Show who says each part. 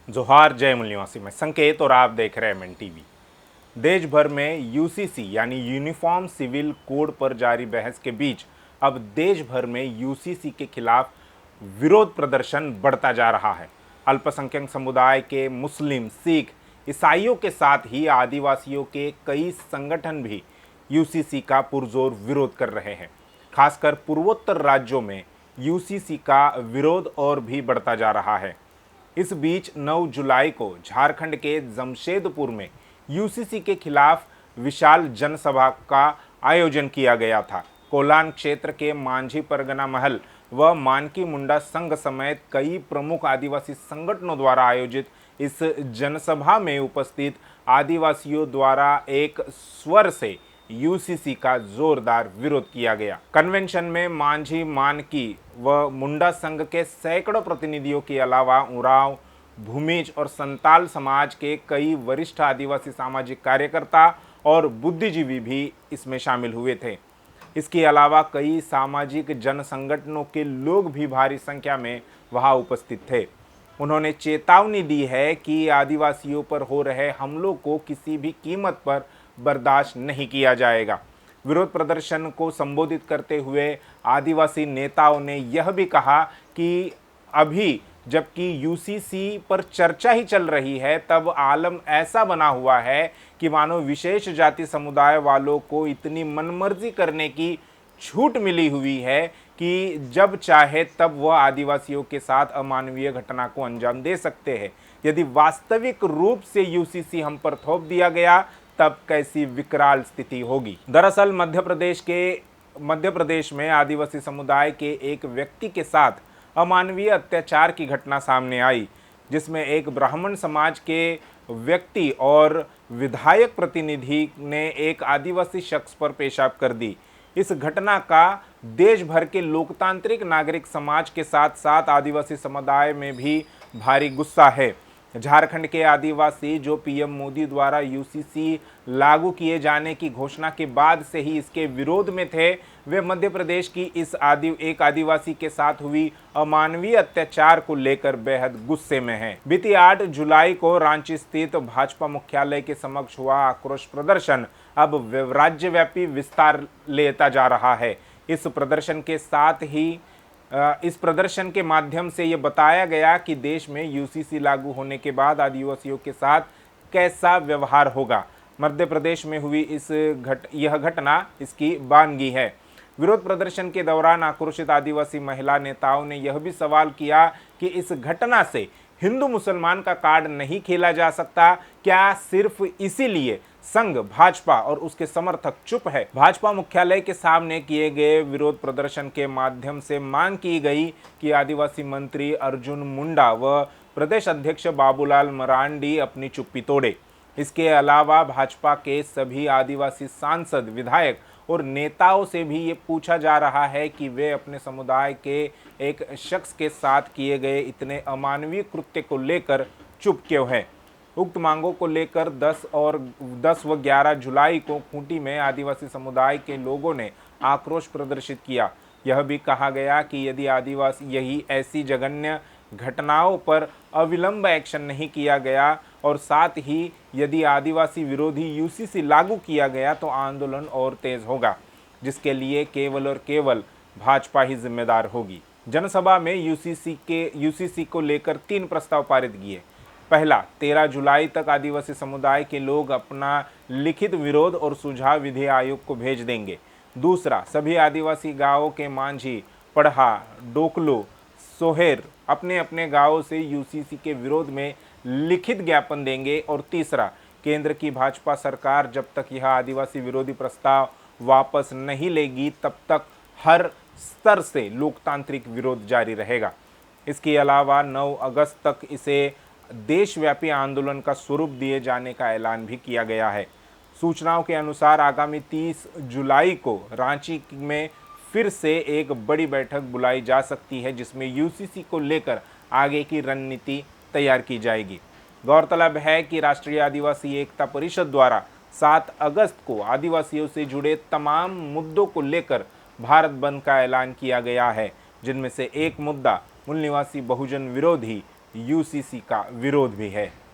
Speaker 1: जोहार, जय मूल निवासी। मैं संकेत और आप देख रहे हैं एमएन टीवी। देश भर में यूसीसी यानी यूनिफॉर्म सिविल कोड पर जारी बहस के बीच अब देश भर में यूसीसी के खिलाफ विरोध प्रदर्शन बढ़ता जा रहा है। अल्पसंख्यक समुदाय के मुस्लिम, सिख, ईसाइयों के साथ ही आदिवासियों के कई संगठन भी यूसीसी का पुरजोर विरोध कर रहे हैं। खासकर पूर्वोत्तर राज्यों में यूसीसी का विरोध और भी बढ़ता जा रहा है। इस बीच 9 जुलाई को झारखंड के जमशेदपुर में यूसीसी के खिलाफ विशाल जनसभा का आयोजन किया गया था। कोलान क्षेत्र के मांझी परगना महल व मानकी मुंडा संघ समेत कई प्रमुख आदिवासी संगठनों द्वारा आयोजित इस जनसभा में उपस्थित आदिवासियों द्वारा एक स्वर से यूसीसी का जोरदार विरोध किया गया। कन्वेंशन में मांझी, मानकी व मुंडा संघ के सैकड़ों प्रतिनिधियों के अलावा उरांव, भूमिज और संताल समाज के कई वरिष्ठ आदिवासी सामाजिक कार्यकर्ता और बुद्धिजीवी भी इसमें शामिल हुए थे। इसके अलावा कई सामाजिक जन संगठनों के लोग भी भारी संख्या में वहां उपस्थित थे। उन्होंने चेतावनी दी है कि आदिवासियों पर हो रहे हमलों को किसी भी कीमत पर बर्दाश्त नहीं किया जाएगा। विरोध प्रदर्शन को संबोधित करते हुए आदिवासी नेताओं ने यह भी कहा कि अभी जबकि यूसीसी पर चर्चा ही चल रही है, तब आलम ऐसा बना हुआ है कि मानो विशेष जाति समुदाय वालों को इतनी मनमर्जी करने की छूट मिली हुई है कि जब चाहे तब वह आदिवासियों के साथ अमानवीय घटना को अंजाम दे सकते हैं। यदि वास्तविक रूप से यूसीसी हम पर थोप दिया गया तब कैसी विकराल स्थिति होगी। दरअसल मध्य प्रदेश में आदिवासी समुदाय के एक व्यक्ति के साथ अमानवीय अत्याचार की घटना सामने आई, जिसमें एक ब्राह्मण समाज के व्यक्ति और विधायक प्रतिनिधि ने एक आदिवासी शख्स पर पेशाब कर दी। इस घटना का देश भर के लोकतांत्रिक नागरिक समाज के साथ साथ आदिवासी समुदाय में भी भारी गुस्सा है। झारखंड के आदिवासी जो पीएम मोदी द्वारा यूसीसी लागू किए जाने की घोषणा के बाद से ही इसके विरोध में थे, वे मध्य प्रदेश की एक आदिवासी के साथ हुई अमानवीय अत्याचार को लेकर बेहद गुस्से में हैं। बीती 8 जुलाई को रांची स्थित भाजपा मुख्यालय के समक्ष हुआ आक्रोश प्रदर्शन अब राज्यव्यापी विस्तार लेता जा रहा है। इस प्रदर्शन के माध्यम से ये बताया गया कि देश में यूसीसी लागू होने के बाद आदिवासियों के साथ कैसा व्यवहार होगा। मध्य प्रदेश में हुई यह घटना इसकी बानगी है। विरोध प्रदर्शन के दौरान आक्रोशित आदिवासी महिला नेताओं ने यह भी सवाल किया कि इस घटना से हिंदू मुसलमान का कार्ड नहीं खेला जा सकता। क्या सिर्फ इसीलिए संघ, भाजपा और उसके समर्थक चुप है? भाजपा मुख्यालय के सामने किए गए विरोध प्रदर्शन के माध्यम से मांग की गई कि आदिवासी मंत्री अर्जुन मुंडा व प्रदेश अध्यक्ष बाबूलाल मरांडी अपनी चुप्पी तोड़े। इसके अलावा भाजपा के सभी आदिवासी सांसद, विधायक और नेताओं से भी ये पूछा जा रहा है कि वे अपने समुदाय के एक शख्स के साथ किए गए इतने अमानवीय कृत्य को लेकर चुप क्यों है। उक्त मांगों को लेकर 10 व 11 जुलाई को खूंटी में आदिवासी समुदाय के लोगों ने आक्रोश प्रदर्शित किया। यह भी कहा गया कि यदि आदिवासी ऐसी जघन्य घटनाओं पर अविलंब एक्शन नहीं किया गया और साथ ही यदि आदिवासी विरोधी यूसीसी लागू किया गया तो आंदोलन और तेज होगा, जिसके लिए केवल और केवल भाजपा ही जिम्मेदार होगी। जनसभा में यूसीसी को लेकर 3 प्रस्ताव पारित किए। पहला, 13 जुलाई तक आदिवासी समुदाय के लोग अपना लिखित विरोध और सुझाव विधि आयोग को भेज देंगे। दूसरा, सभी आदिवासी गांवों के मांझी, पढ़ा, डोकलो, सोहेर अपने अपने गांवों से यूसीसी के विरोध में लिखित ज्ञापन देंगे। और तीसरा, केंद्र की भाजपा सरकार जब तक यह आदिवासी विरोधी प्रस्ताव वापस नहीं लेगी तब तक हर स्तर से लोकतांत्रिक विरोध जारी रहेगा। इसके अलावा 9 अगस्त तक इसे देशव्यापी आंदोलन का स्वरूप दिए जाने का ऐलान भी किया गया है। सूचनाओं के अनुसार आगामी 30 जुलाई को रांची में फिर से एक बड़ी बैठक बुलाई जा सकती है, जिसमें यूसीसी को लेकर आगे की रणनीति तैयार की जाएगी। गौरतलब है कि राष्ट्रीय आदिवासी एकता परिषद द्वारा 7 अगस्त को आदिवासियों से जुड़े तमाम मुद्दों को लेकर भारत बंद का ऐलान किया गया है, जिनमें से एक मुद्दा मूल निवासी बहुजन विरोधी यूसीसी का विरोध भी है।